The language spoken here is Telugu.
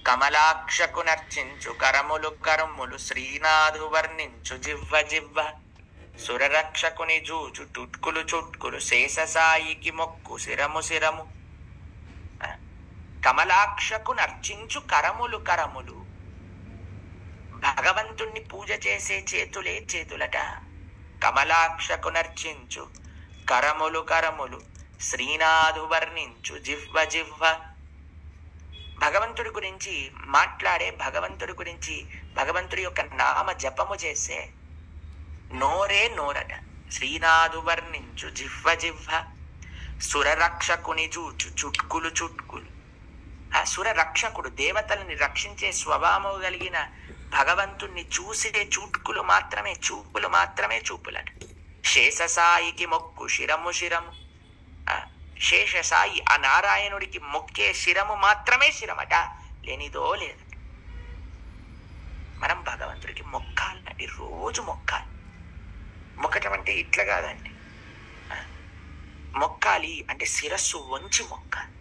కమలాక్షకు నర్చించు కరములు కరములు శ్రీనాథు వర్ణించు జివ్వ జివ్వ. సురరక్షకుని జూచు టుట్కులు చుట్కులు శేషసాయికి మొక్కు శిరము శిరము. కమలాక్షకు నర్చించు కరములు కరములు. భగవంతుణ్ణి పూజ చేసే చేతులే చేతులట. కమలాక్షకు నర్చించు కరములు కరములు శ్రీనాథు వర్ణించు జివ్వ జివ్వ. భగవంతుడి గురించి మాట్లాడే, భగవంతుడి గురించి భగవంతుడి యొక్క నామ జపము చేసే నోరే నోరట. శ్రీనాథు వర్ణించు జివ్వ జివ్వ. సురరక్షకుని చూచు చుట్కులు చుట్కులు. ఆ సురరక్షకుడు, దేవతల్ని రక్షించే స్వభావం కలిగిన భగవంతుణ్ణి చూసే చూట్కులు మాత్రమే, చూపులు మాత్రమే చూపులట. శేషసాయికి మొక్కు శిరము శిరము. శేషసాయి ఆ నారాయణుడికి మొక్కే శిరము మాత్రమే శిరమట, లేనిదో లేదు. మనం భగవంతుడికి మొక్కాలండి, రోజు మొక్కాలి. మొక్కటం అంటే ఇట్లా కాదండి, మొక్కాలి అంటే శిరస్సు వంచి మొక్కాలి.